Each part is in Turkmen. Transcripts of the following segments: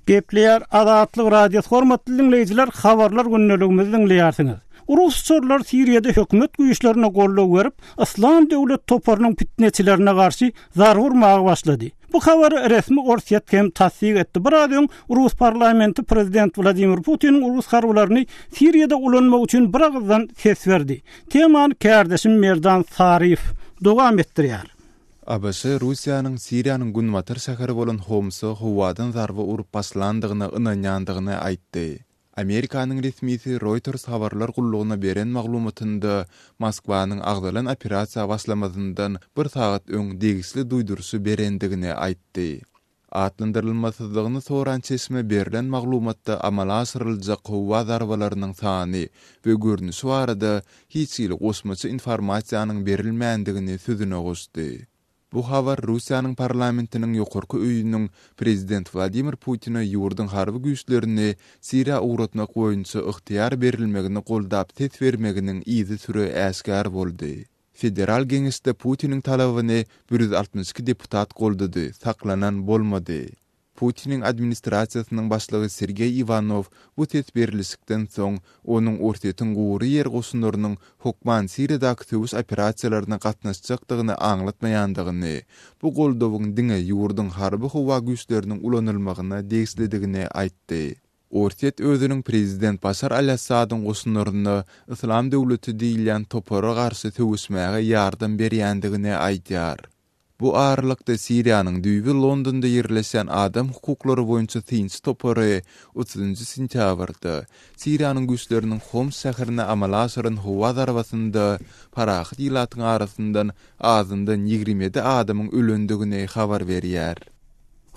Gepleýär Azatlyk radiosu hormatly dinleýijiler, habarlar günnäligimizi dinleýärsiňiz. Rusçylar Siriýede hökümet güýçlerine golluk berip, İslam döwlet toparynyň fitneçilerine garşy zar urmagy başlady. Bu habary resmi Orsiýet hem tasdik etdi. Birazdan Rus parlamenti prezident Vladimir Putiniň Rus harbylaryny Siriýede ulanmak üçin bir agzdan ses berdi. Temany kärdeşim Merdan Sarif dowam etdirýär. ABC Russiýanyň Siriýanyň Gunmatyr şäheri bolan Homsy howadan zarby urup başlandygyny ynanýandygyny aýtdy. Amerikanyň resmisi Reuters habarlar gullugyna beren maglumatynda Moskwanyň agdalan operasiýa başlamadyndan bir saat öň degisli duýdurşy berendigini aýtdy. Atlandyrylmasızlygyny soran çeşme berilen maglumatda amala aşyryljak howa zarbalarynyň sany we görnüşi barada hiç ýyly gosmaçy informasiýanyň berilmändigini sözüne goşdy. Bu habar Russiýanyň parlamentiniň ýokarky öýüniň prezident Vladimir Putin'e ýurdun harby güýçlerini Siriýa uğratmak boýunça ygtyýar berilmegini goldap ses bermeginiň izi süre äskär boldy. Federal Geňeşde Putin'in talabyny 162 deputat goldady, saklanan bolmady. Putin'in administrasiýasynyň başlygy Sergey Ivanov bu ses berilişikden soň onuň ortaýytyň gowy ýer goşunlarynyň hukman Siriýadaky töwüş operasiýalaryna gatnaşjakdygyny aňlatmaýandygyny, bu goldowyň diňe ýurdun harby howa güýçleriniň ulanylmagyna degislidigini aýtdy. Ortaýyt özüniň prezident Bashar al-Assadyň goşunlaryny İslam döwleti diýilen topara garşy töwüşmäge ýardam berýändigini aýtýar. Bu ağırlıkta Siriýanyň düýbi Londonda ýerleşen adam hukuklary boýunça tinç topary 30 sentýabrda Siriýanyň güýçleriniň Homs şäherine amala aşyran howa zarbasynda parahat ýylatyň arasyndan azyndan 27 adamyň ölendigini habar berýär.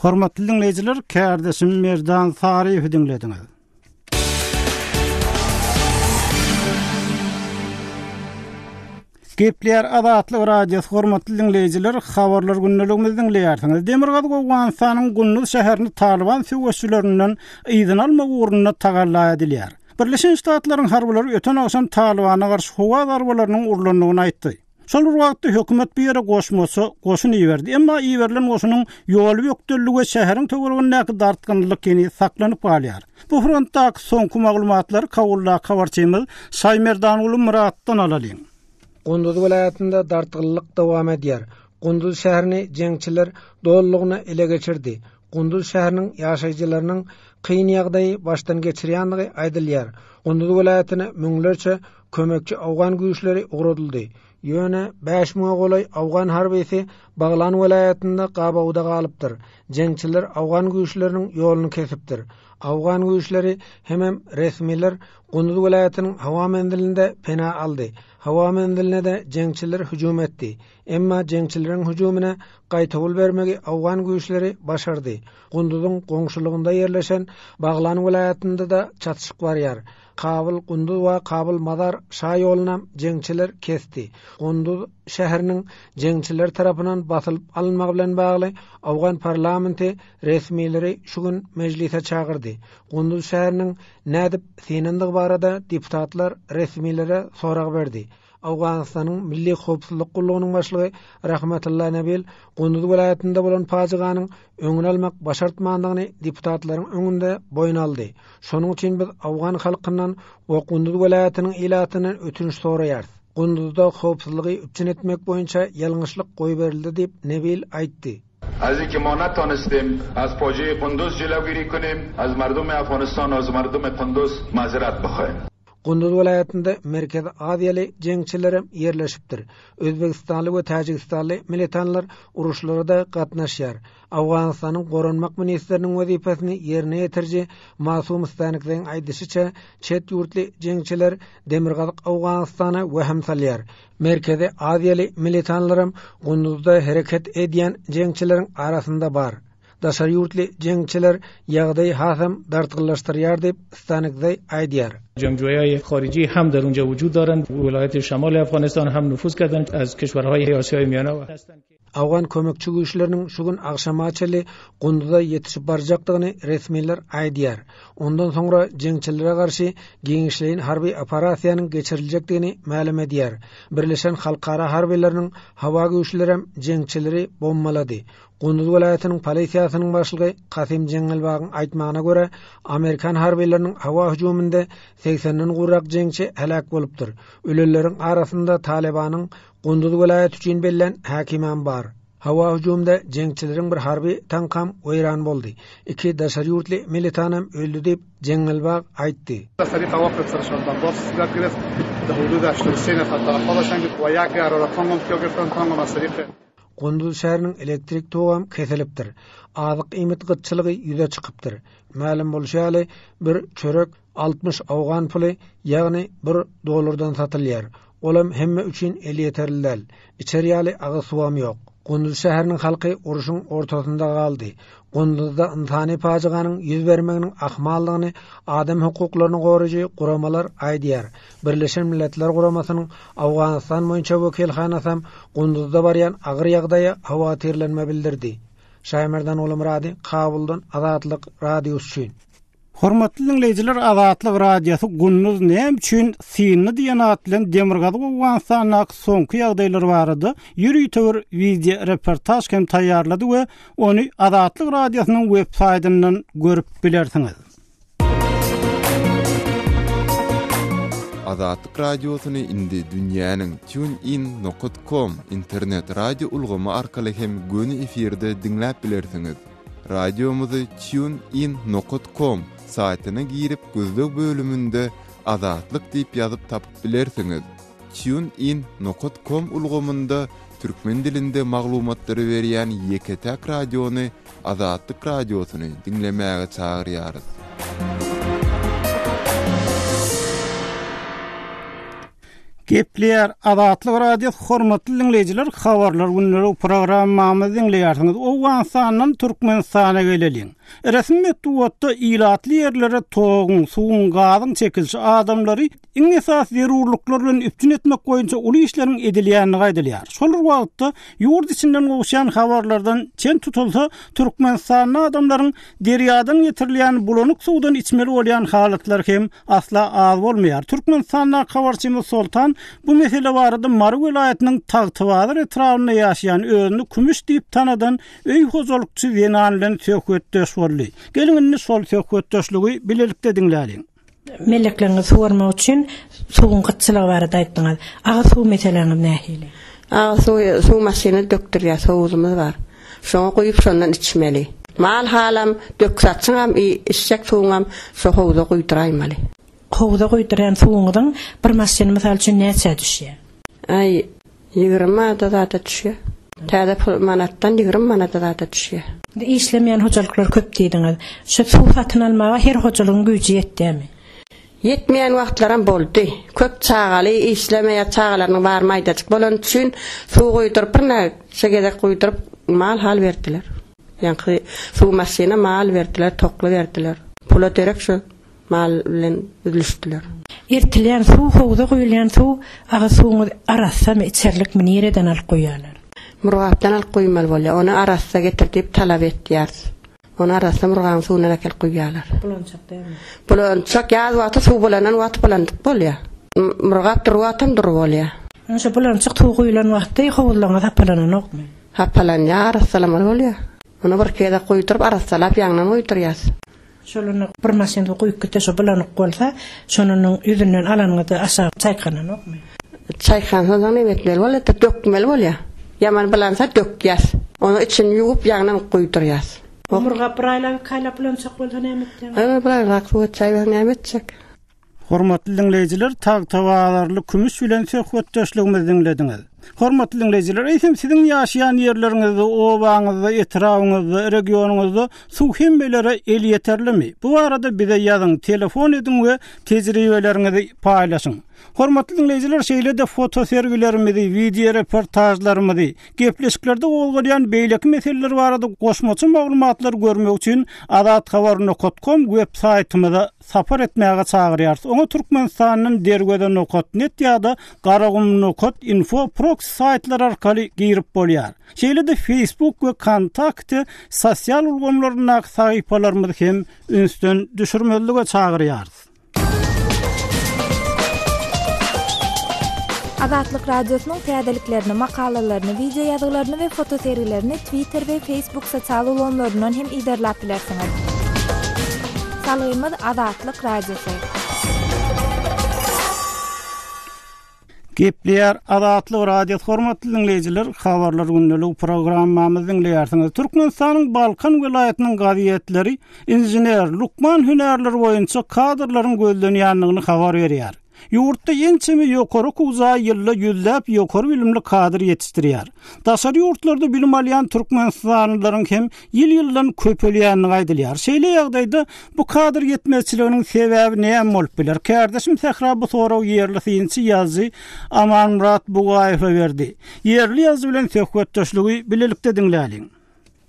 Hormatly dinleýijiler, kärdeşim Merdan Sarif dinlediňiz. Gepleýär Azatlyk radiosu hormatly dinleýijiler, habarlar günneligimizi dinleýärsiňiz. Demirgaz Gowganyň Gunnul şäherini Taliban söwüşçülerinden ýygyň almak ugruna tagalla edilýär. Birleşen Ştatlaryň harbylary öten akşam Talibana garşy howa zarbalarynyň urlandygyny aýtdy. Şol wagtda hökümet bir ýere goşmasy goşun ýerdi. Emma ýerlen goşunyň ýoly ýokdurlygy şäheriň töweregine dartgynlyk keni saklanyp galýar. Bu frontdaky soňky maglumatlary Kawulla habarçymyz Saýmerdan uly Muratdan alalyň. Gunduz vilayatında dartgınlyk dowam edýär. Gunduz şäherini jeňçiler dollugyny ele geçirdi. Gunduz şäheriniň ýaşaýjylarynyň kyn ýagdaýy başdan geçirýänligi aýdylýar. Gunduz vilayatyna müňlerçe kömekçi awgan güýçleri uğradyldy. Ýöne 5000 golay awgan harbisi Baglan vilayatynda gabawda galypdyr. Jeňçiler awgan güýçleriniň ýoluny kesipdir. Awgan güýçleri hemem resmiler Gunduz vilayatynyň hawa mendilinde pena aldy. Hawa mendiline de jeňçiler hüjum etdi. Emma jeňçileriň hüjumuna gaýtawul bermegi awgan güýçleri başardy. Gunduzyň goňşulygynda ýerleşen Baglan vilayatynda da çatışyk barýar. Kabul Gunduz we Kabul Madar şa ýoluna jeňçiler kesdi. Gunduz şäheriniň jeňçiler tarapyndan basylyp alınmagy bilen bagly awgan parlamenti resmileri şu gün mejlise çağırdy. Gunduz şäheriniň nädip senendiği barada deputatlar resmilere sorag berdi. Awganistanyň Milli Howpsuzlyk Gullugynyň başlygy Rahmatullah Nabil Gunduz vilayatynda bolan pajyganyň öňüni almak başartmandygyny deputatlaryň öňünde boýun aldy. Şonuň üçin biz awgan halkyndan we Gunduz vilayatynyň ilatyny ötünç soraýar. Gunduzda howpsuzlygy üçin etmek boýunça ýalňyşlyk goý berildi diýip Nabil aýtdy. از اینکه ما نتونستیم از فاجعه قندوز جلوگیری کنیم از مردم افغانستان و از مردم قندوز معذرت بخوایم. Gunduz vilayatynda Merkez Aziýaly jeňçileri ýerleşipdir. Özbekistanly we Tajikistanly militanlar uruşlarynda gatnaşýar. Awganistanyň goranmak ministriniň wezipasini ýerine ýetirji Masum Stanikden aýdyşyça çet ýurtly jeňçiler Demirgazyk Awganistana weham salýar. Merkez Aziýaly militanlarym Gunduzda hereket edýän jeňçileriň arasynda bar. Daşar ýurtly jeňçiler ýagdaý hasam dartgınlaşdyrýar diýip Stanikday aýdýar. جنگجویان خارجی هم در اونجا وجود دارند. ولایت شمال افغانستان هم نفوذ کردند از کشورهای آسیای میانه هستند. Awgan kömekçi güýçleriniň şu gün akşama çeli Gunduzda ýetişip barjakdygyny resmiler aýdýar. Ondan soňra jeňçilere garşy giňişleýin harby operasiýanyň geçiriljekdigini ma'lum edýär. Birleşen Halkara harbylariniň hawa güýçleri hem jeňçileri bombalady. Gunduz welaýatynyň polisiýasynyň başlygy Kasym Jeňelbagyň aýtmagyna görä, Amerikan harbiýetleriniň hawa hujumynda 80-den gurrak jeňçi helak bolupdyr. Öleleriň arasynda Talibanyň Gunduz welaýaty üçin bellen häkimen bar. Hawa hujumda jeňçileriň bir harbi tankam weýran boldy. 2 daşary ýurtly militanam öldü diýip Jeňelbag aýtdy. Gunduz şäheriniň elektrik togam kesilipdir. Azyk iýmet gytçylygy ýüze çykypdyr. Ma'lum bolýaly bir çörek 60 awgan puly, ýagny $1 satylýar. Olam hemme üçin eli ýeterli. İçeriýaly agy suwam ýok. Gunduz şäheriniň halky uruşyň ortasynda galdy. Gunduzda insany pajyganyň ýüz bermeginiň ahmallygyny adam hukuklaryny goraýjy guramalar aýdýar. Birleşen Milletler Guramasynyň Awganistan boýunça wekilhanasy Gunduzda barýan agyr ýagdaýa hawatirlenme bildirdi. Şaýmerdan Olumrady, Kabuldan Azatlyk Radiosu üçin. Hormatly dinleyijiler, Azatlyk Radiosu Gunduz näme üçin synny diýen at bilen Demirgazy Awganistanyň soňky ýagdaýlary barady. Ýürüýtür video reportaj hem taýýarlady we onu Azatlyk Radiosynyň web saýtyndan görüp bilersiňiz. Azatlyk Radiosyny indi dünýäniň TuneIn.com internet radio ulgamy arkaly hem göni efirde dinläp bilersiňiz. Radiomuzy TuneIn.com saýtyna girip gözlük bölümünde Azatlyk diýip ýazyp tapyp bilersiňiz. TuneIn.com ulgamynda türkmen dilinde maglumatlary berýän Yeketek radiony Azatlyk Radiosyny dinlemäge çagyrýarys. Gepler Azatlyk Radiosu hormatly dinleyijiler, habarlar günleri programmamyzy dinleýärsiňiz. Awganistanyň Türkmenistana geleliň. Resmi metodda ilatly ýerlere toğun, suwun, gazyň çekilişi adamlary iň esas zerurluklar bilen üptün etmek boýunça uly işleriň edilýänini gaýdylýar. Şol wagtda ýurt içinden goşan habarlardan çen tutulsa Türkmenistanyň adamlaryň derýadan getirilýän bulanık suwdan içmeli bolýan halatlar hem asla az bolmaýar. Türkmenistanyň habarçymyz Sultan bu mesele barada Marw welaýatynyň Tagtybazyr etrawyna ýaşaýan özüni kümüş diýip tanadan öý hozalykçy Wenanlen söhbetdeş boldy. Gelin sol söhbetdeşligi bilelikde dinläliň. Melekleriniz sormak için suwun gytçylygy barada aýtdyňyz. Aga suw meseleniň nähili? Aga suw maşyny döktürýär, sowuzumyz bar. Şoňa goýup şondan içmeli. Mal halam döksatçyňam içsek suwuňam şo howza goýduraýmaly. Howza goýduran suwuňyň bir maşyny mysal üçin näçe düşýär? Ay 20 manata düşýär. Täze manatdan 20 manata düşýär. İşlemeýän hojalyklar köp diýdiňiz. Şu suw satyn almaga her hojalygyň güýji ýetdimi? Yetmeýän wagtlaram boldy. Köp çagaly işlemeýän çagalaryň barmaýdyk. Bolan üçin suw goýdurup şegede goýdurup mal hal berdiler. Ýani suw maşyna mal berdiler, tokly berdiler. Pula terek şu mal bilen üzülüşdiler. Ertilýän suw howza goýulýan suw aga suwuň arasamy içerlik mi nereden alyp goýýarlar? Murgapdan alyp goýmaly bolýar. Onu arassa getirip talap etdiler. Onu arassa murgan suwuna alyp goýýarlar. Bulonçak diými? Bulonçak ýaz wagty suw bolanan wagty bolandyk bolýar. Murgap durwatam dur bolýar. Şu bulonçak suw goýulan wagtda howuzlaryňa tapalanokmy? Tapalanýar, assalamu bolýar. Onu bir kere goýdurup arassalap ýaňdan goýdurýas. Şolany bir maşynda goýup gitse şo bulanyk bolsa, şonuň ýüzünden alanyňy aşağı çaýkananokmy? Çaýkansadan emetmeli bolýar, dökmeli bolýar. Yaman bilansa dökýäs. Onu için ýuwup ýaňdan goýdurýas. Murgap raýla kaýlap bulonçak bolsa nämetdi? Bilarak suw çaýwan nämetjek. Hormatly dinleyijiler, Tagtybazyr kümüş bilen söhbetdeşligimizi dinlediňiz. Hormatly dinleyijiler, eýsem siziň ýaşaýan ýerleriňizde, obaňyzda, etrawyňyzda, regionuňyzda suw hemmelere el ýeterlimi? Bu arada bize ýazyň, telefon ediň we tejribeleriňizi paýlaşyň. Hormatly dinleyijiler, şeýle-de foto sergilerimizi, video reportajlarymyzy, gepleşiklerde bolýan beýleki meseleler barada goşmaçy maglumatlar görmek üçin azathabar.com web saýtymyza sapar etmäge çagyrýarys. Oňa Türkmenistanyň dergede.net ýa-da garagum.info proxy saýtlar arkaly girip bolýar. Şeýle-de Facebook we Kontakt sosial ulgamlaryna saýpalarymyzy hem ünsden düşürmelige çagyrýarys. Azatlyk Radiosynyň täzeliklerini, makalalaryny, video ýazgylaryny we fotoseriýelerini Twitter we Facebook sosial ulanlaryndan hem iderläp bilersiňiz. Salaýymyz Azatlyk Radiosy. Gepler Azatlyk Radio hormatly dinleýijiler, habarlar günnälik programmamyzyň dinleýärsiňiz. Türkmenistanyň Balkan welaýatynyň gaziýetleri injener Lukman hünärleri boýunça kadrlaryň gözlenýändigini habar berýär. Yurtda ençemi ýokary kuza ýylla ýüzläp ýokary bilimli kadr ýetişdirýär. Daşary ýurtlarda bilim alýan türkmenistanylaryň hem ýyl-ýyldan köpelýänini aýdylýar. Şeýle ýagdaýda bu kadr ýetmezçiliginiň sebäbi näme bolup biler? Kardeşim Tehra bu soraw ýerli synçy ýazy Amanmurat Bugaýew berdi. Ýerli ýazy bilen söhbetdeşligi bilelikde dinläliň.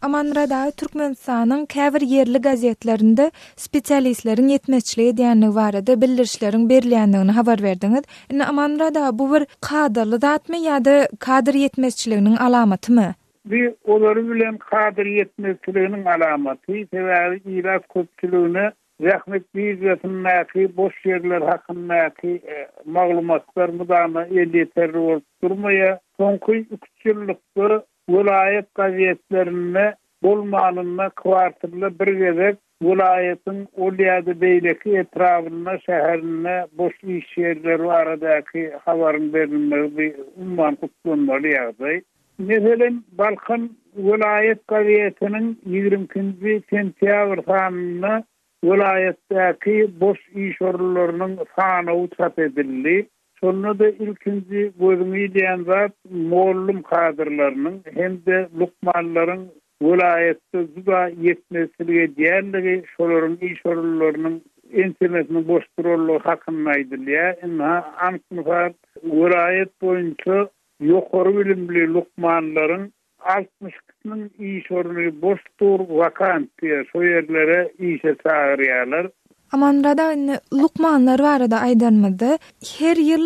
Amanrada Türkmenistanyň käbir ýerli gazetlerinde spesialistleriň ýetmezçiligi diýenligi barada bildirişleriň berilýändigini habar berdiňiz. Amanrada bu bir kadrly zatmy ýa-da kadr ýetmezçiliginiň alamatymy? Bir olary bilen kadr ýetmezçiliginiň alamaty, sebäbi ýylas köpçüligini rahmet biýetmäki boş ýerler hakyndaky maglumatlar mudama ýeterli bolup durmaýar. Soňky 3 ýyllykda vilayet gazetlerine bolmanyna kwartyrly bir gezek vilayetin Olýady beýleki etrawyna şäherine boş iş ýerleri aradaky habaryň berilmegi umman kutlanmaly ýagdaý. Meselen Balkan vilayet gazetiniň 20-nji sentýabr sanyna vilayetdäki boş iş orunlarynyň sany çap edildi. Sonra da ilkinci gözümüýlen zat mollum kadrlarynyň hem de lukmanlaryň vilayetde juda ýetmezçiligi diýerligi şolaryň iş orunlarynyň entemesini boş durullygy hakynda aýdylýar. Ansyfar vilayet boýunça ýokary bilimli lukmanlaryň 60-nyň iş oruny boş dur vakant diýer, şo ýerlere işe çagyrýarlar. Amanrada lukmanlar barada aýdanmady. Her ýyl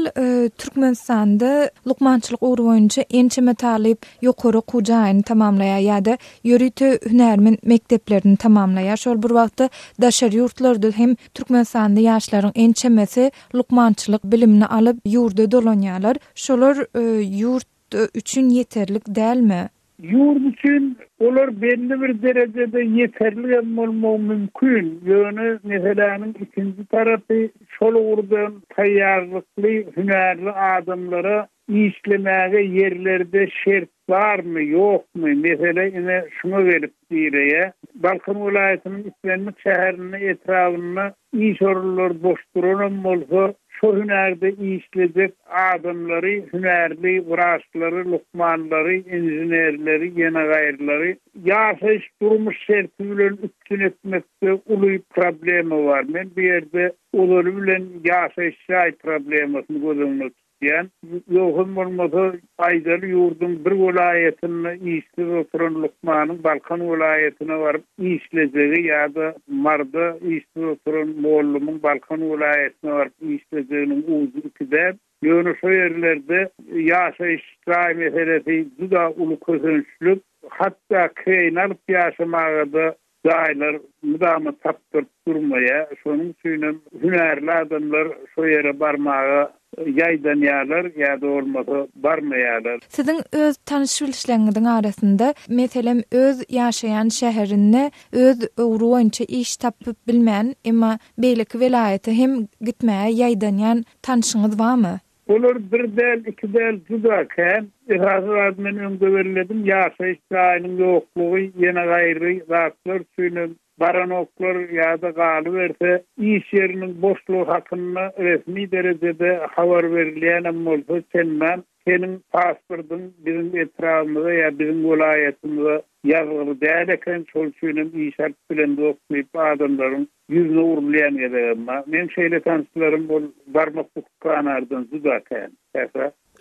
Türkmenistanda lukmançylyk uğru boýunça ençeme talip ýokary kujaýyny tamamlaýar ýa-da ýörüte hünärmen mekteplerini tamamlaýar. Şol bir wagtda daşary ýurtlarda hem Türkmenistanda ýaşlaryň ençemesi lukmançylyk bilimini alyp ýurda dolanýarlar. Şolar ýurt üçin ýeterlik dälmi? Yurt üçün olar belli bir derecede yeterli bolmagy mümkün. Ýöne meselanyň ikinji tarapy şol urdan taýýarlykly hünärli adamlara işlemäge yerlerde şert barmy ýokmy? Mesele ine şuna berip diýerler. Balkan welaýatynyň islenmek şäherine etrawyna iş orunlary boş duran bolsa şu hünärde işlejek adamlary, hünärli wraçlary, lukmanlary, injenerleri, ýene gaýrlary ýaşaýyş durmuş şerti bilen üstün etmekde uly problemi bar. Men bu ýerde olary bilen ýaşaýyş problemasyny gözlemle tutýan. Ýogum bolmasa aýdaly ýurdun bir welaýatyny işlep oturan lukmanyň Balkan welaýatyna baryp işlejegi ýa-da marda işlep oturan mollumyň Balkan welaýatyna baryp işlejeginiň uzukyda ýöne şo ýerlerde ýaşaýyş meselesi juda uly közençlik, hatda keýnalyp ýaşamaga da daýlar mudama tapdyryp durmaýar. Şonuň üçin hünärli adamlar şo ýere barmaga ýaýdanýarlar ýa-da bolmasa barmaýarlar. Siziň öz tanış bilişleriňiň arasynda meselem öz ýaşaýan şäherini öz uğru boýunça iş tapyp bilmän, emma beýleki welaýaty hem gitmäge ýaýdanýan tanışyňyz barmy? Olar bir del, iki del judaken, hazır men öňde beriledim, ýaşaýyş ýaýynyň ýoklugy, ýene gaýry zatlar üçin baranoklar ýa-da galy berse, iş ýeriniň boşlugy hakynda resmi derejede habar berilýän bolsa, senin pasportyň bizim etrafymyzda ýa bizim welaýatymyzda ýazgyly däl eken, şol üçin iş şart bilen dokuyup adamlaryň ýüzüne urulýan ýerler. Men şeýle tanışlarym bol barmak tukanardan judaken.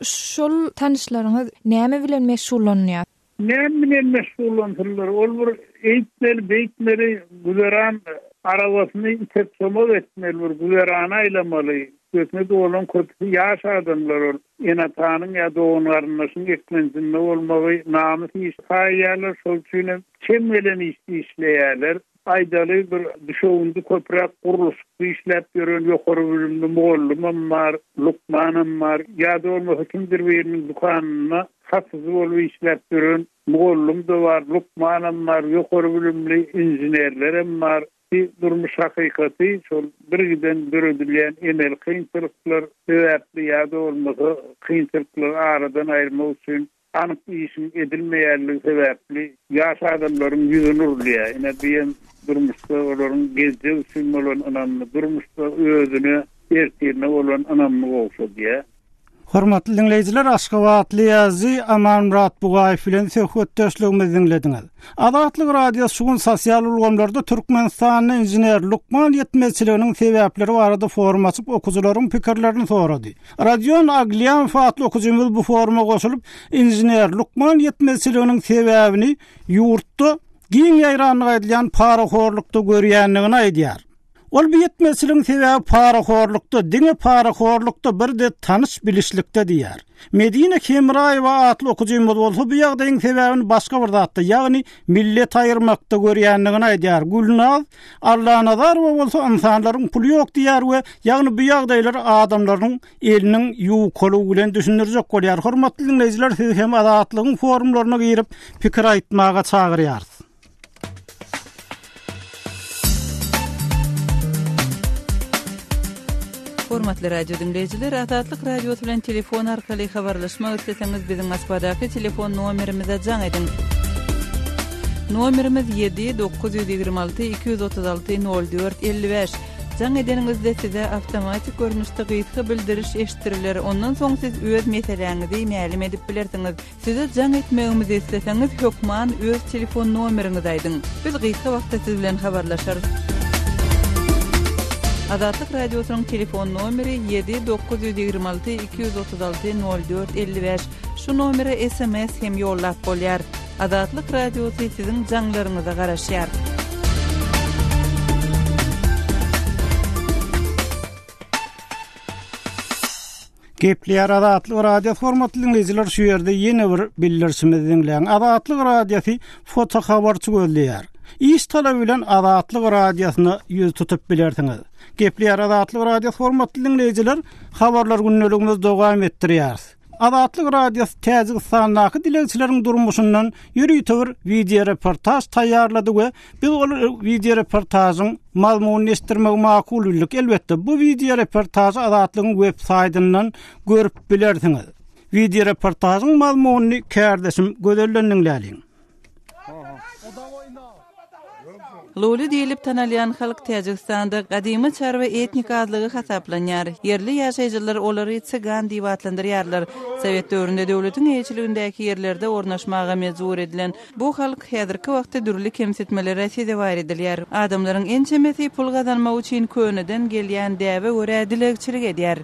Şol tanışlaryňyz näme bilen meşgullanýar? Näme bilen meşgullanýarlar? Ol bir eýtmeli güzeran arabasyny itip somal etmeli, bir güzeran aýlamaly. Köpüne dolan köpü ýaş adamlar ol. Ene tanyň ýa-da onlaryň eklenjinde bolmagy, namysy iş taýýarlar, şol üçin kim bilen işleýärler. aydaly bir düşöwünde köprek guruluşy işläp ýören ýokary bilimli mollumam bar, Lukmanam bar, ýa-da bolmasa kimdir biriniň dukanyna hasyzy bolup işläp ýören mollum da bar, Lukmanam bar, ýokary bilimli injinerlerim bar. Durmuş hakykaty şol birgiden görüldülen enel kynçylyklar sebäpli ýa-da bolmasa kynçylyklar aradan aýyrmak üçin anyk işin edilmeýänligi sebäpli ýaş adamlaryň ýüzüni urlýar. Ene diýen durmuşda olaryň gezde üçin bolan anamly durmuşda özüne ertirme bolan anamly bolsa. Hormatly dinleýijiler, Aşgabatly ýazy Aman Murat Bugaýew bilen söhbetdeşligimizi dinlediňiz. Adatlyk radio şugun sosial ulgamlarda Türkmenistanyň injener Lukman ýetmezçiliginiň sebäpleri barada forum açyp okuwçylaryň pikirlerini sorady. Radion Aglian fatly okuwçymyz bu foruma goşulyp injener Lukman ýetmezçiliginiň sebäbini ýurtda giň ýaýranlyk edilýän paraxorlukda görýänligini aýdýar. Ol bir yetmezçiligiň sebäbi paraxorlukda, diňe paraxorlukda birde tanış bilişlikde diýär. Medine Kemraýewa atly okuwçymyz bolsa bu ýagdaýyň sebäbini başga bir zatda, ýagny millet aýyrmakda görýänligini aýdýar. Gülnaz Allahnazarova bolsa insanlaryň puly ýok diýär we ýagny bu ýagdaýlar adamlaryň eliniň ýuwkalygy bilen düşündirjek bolýar. Hormatly dinleýijiler, siz hem adatlygyň forumlaryna girip pikir aýtmaga çagyrýarsyz. Hormatly radio dinleyijiler, Adatlyk radio bilen telefon arkaly habarlaşmak isleseňiz biziň Moskvadaky telefon nomerimize jaň edin. Nomerimiz 7-926-236-04-55. Jaň edeningizde size awtomatik görnüşde gyýtgy bildiriş eşitdiriler. Ondan soň siz öz meseleňizi ma'lum edip bilersiňiz. Size jaň etmegimizi isleseňiz hökman öz telefon nomeriňizi aýdyň. Biz gyýtgy wagtda siz bilen habarlaşarys. Adatlyk radiosynyň telefon nomeri 7-926-236-04-55. Şu nomere SMS hem ýollap bolýar. Adatlyk radiosy siziň jaňlaryňyza garaşýar. Gepler Adatlyk radio formatly dinleýijiler, şu ýerde ýene bir bildirişimizi dinleýän. Adatlyk radiosi foto habarçy gözleýär. İş talab bilen Adatlyk radiosyny ýüz tutup bilersiňiz. Gepler Adatlyk radio formatly dinleýijiler, habarlar günneligimiz dowam etdirýär. Adatlyk radio Täjikistanyň dilegçileriň durmuşyndan ýürüýtür video reportaj taýýarlady we biz ol video reportasyň mazmunyny estirmek makululyk. Elbetde bu video reportajy Adatlygyň web saýtyndan görüp bilersiňiz. Video reportasyň mazmunyny kärdeşim gözellendiňler. Luli diýilip tanalýan halk Täjikistanda gadymy çarwa etnik adlygy hasaplanýar. Yerli ýaşaýjylar olary Tsigan diýip adlandyrýarlar. Sowet döwründe döwletiň eýçiligindäki ýerlerde ornaşmaga mejbur edilen bu halk häzirki wagtda dürli kemsitmelere sezebar edilýär. Adamlaryň ençemesi pul gazanmak üçin köneden gelýän däwe görä dilegçilik edýär.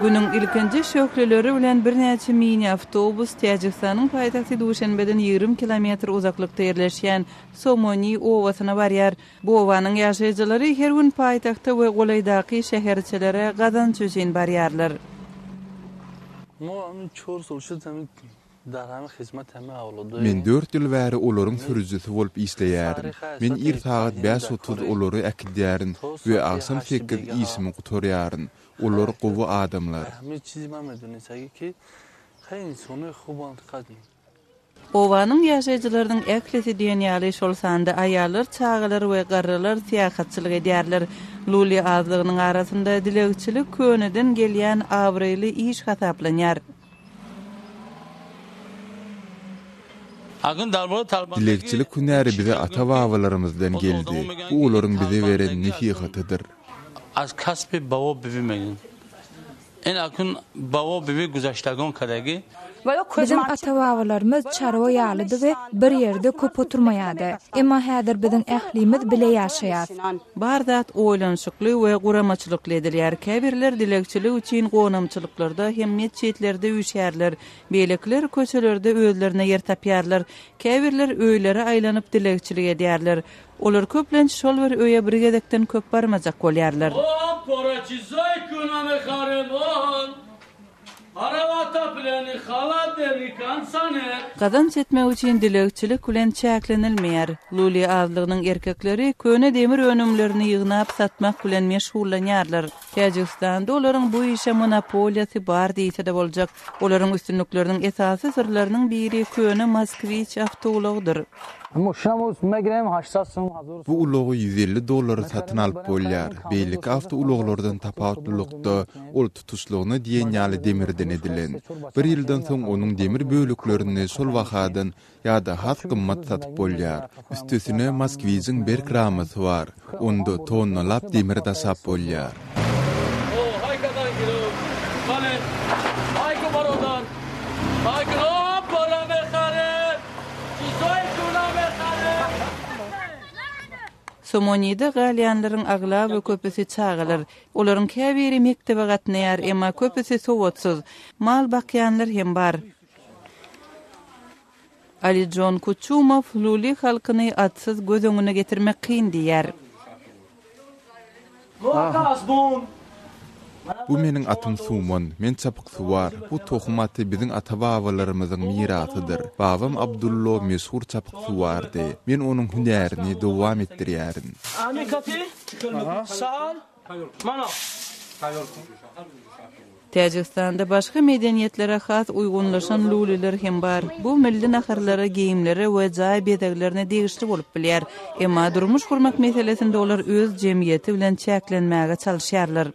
Günüň ilkinji şöhreleri bilen bir näçe mini awtobus Täjikistanyň paýtagty Duşanbeden 20 kilometr uzaklykda ýerleşýän Somoni owasyna barýar. Bu owanyň ýaşaýjylary her gün paýtagta we golaýdaky şäherçilere gazanç üçin barýarlar. Men 4 ýyl bäri olaryň sürüjisi bolup işleýärdim. Men irtagat 5:30 olary äkidýärin we aksam 8 isimi gutorýaryn. Olar gowy adamlar. Owanyň ýaşaýjylarynyň äklisi diýen ýaly şol sanda aýallar, çagalar we garrylar siýahatçylyk edýärler. Luli azlygynyň arasynda dilegçilik köneden gelýän awryly iş hasaplanýar. Dilegçilik günäri bize ata-babalarymyzdan geldi. Bu olaryň bize beren nasihatydyr. از کسب بابا بیبی میگن این اکن بابا بیبی گذشتگان کدگی Bizim ata-babalarymyz çarwa ýalydy we bir ýerde köp oturmaýady. Emma häzir biziň ählimiz bile ýaşaýar. Bar zat oýlanşykly we guramaçylykly edilýär. Käbirler dilegçilik üçin gonamçylyklarda hem çetlerde üşärler. Beýlekler köçelerde özlerine ýer tapýarlar. Käbirler öýlere aýlanyp dilegçilik edýärler. Olar köplenç şol bir öýe birgedekden köp barmajak bolýarlar. Qadam setmek üçin dilekçilik bilen çäklenilmeýär. Luli azlygynyň erkekleri köne demir önümlerini ýygnap satmak bilen meşgullanýarlar. Täjikistanda olaryň bu işe monopoliýasy bar diýse de boljak. Olaryň üstünlikleriniň esasy sırlarynyň biri köne Moskvich awtologydyr. Bu ulogy $150 satyn alyp bolýar. Beýlik awto uloglardan tapawutlykda ol tutuşlugyny diýen ýaly demirden edilen. Bir ýyldan soň onuň demir bölüklerini şol wagtdan ýa-da has gymmat satyp bolýar. Üstesine Moskwijiň bir kramasy bar. Onda tonnalap demir daşap bolýar. Somoniyda galyanlaryň agla we köpesi çağılar. Olaryň käbiri mektebe gatnaýar, emma köpesi sowatsyz. Mal bakýanlar hem bar. Ali John Kuchumov Luli halkyny atsyz göz öňüne getirmek kyn diýär. Bu meniň atym Sumon, men çapyk suwar. Bu tohumaty biziň ata-babalarymyzyň mirasydyr. Babam Abdullah meşhur çapyk suwardy. Men onuň hünärini dowam etdirýärin. Täjikistanda başga medeniýetlere has uygunlaşan luliler hem bar. Bu milli naharlara, giyimlere we jaý bedeglerine degişli bolup bilýär. Emma durmuş gurmak meselesinde olar öz jemgyýeti bilen çäklenmäge çalışýarlar.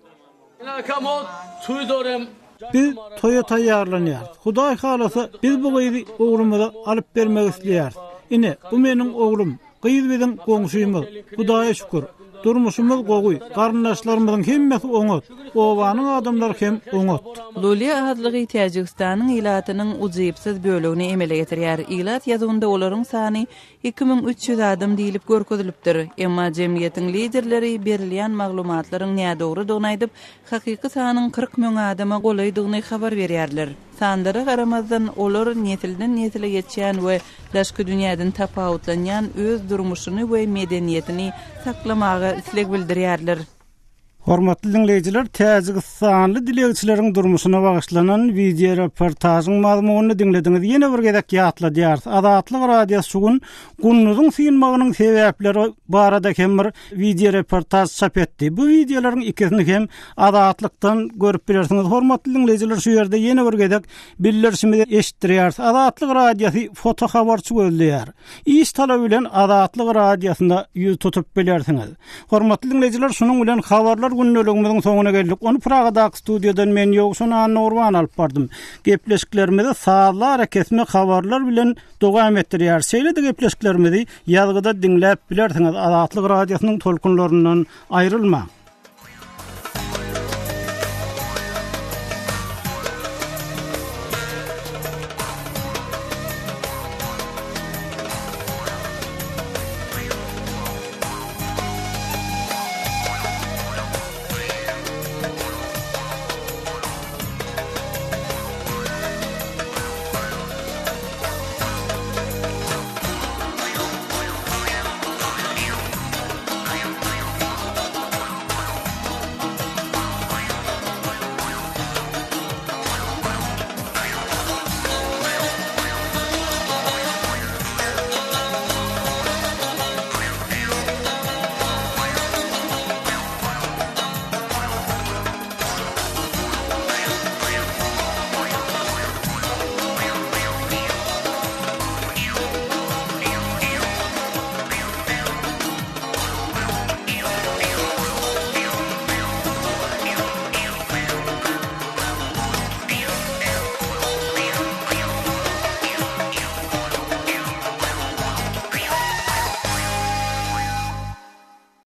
Biz toya taýýarlanýar. Hudaý halasa biz bu gyzy oglumyza alyp bermek isleýär. Ine bu meniň oglum, gyz biziň goňşymyz. Hudaýa şükür. Durmuşymyz gowy, garyndaşlarymyzyň hemmesi oňat. Owanyň adamlar hem oňat. Luli adlygy Täjikistanyň ilatynyň uzypsyz bölegini emele getirýär. Ilat ýazgynda olaryň sany 2300 adam diýilip görkezilipdir. Emma jemgyýetiň liderleri berilýän maglumatlaryň nädogrydygyny aýdyp, hakyky sanyň 40 000 adama golaýdygyny habar berýärler. Sandara garamazdan olar netilden netile geçýän we daşky dünýäden tapawutlanýan öz durmuşyny we medeniýetini saklamagy isleg bildirýärler. Hormatly dinleyijiler, Täjikistanly dilekçileriň durmuşyna bagyşlanan video reportasyň mazmunyny dinlediňiz. Ýene bir gezek ýatladýar. Azatlyk radiosu şugun günüň synmagynyň sebäpleri barada hem bir video reportaj çap etdi. Bu videolaryň ikisini hem Azatlykdan görüp bilersiňiz. Hormatly dinleyijiler, şu ýerde ýene bir gezek bildirişimi eşitdirýär. Azatlyk radiosu foto habarçy gözleýär. İş talap bilen Azatlyk radiosunda ýüz tutup bilersiňiz. Hormatly dinleyijiler, şunuň bilen habarlar günneligimiziň soňuna geldik. Onu Pragadaky studiodan men ýoksun Anurwan alyp bardym. Gepleşiklerimizi saatlar kesme habarlar bilen dowam etdirýär. Şeýle de gepleşiklerimizi ýazgyda dinläp bilersiňiz. Azatlyk radiosynyň tolkunlaryndan aýrylma.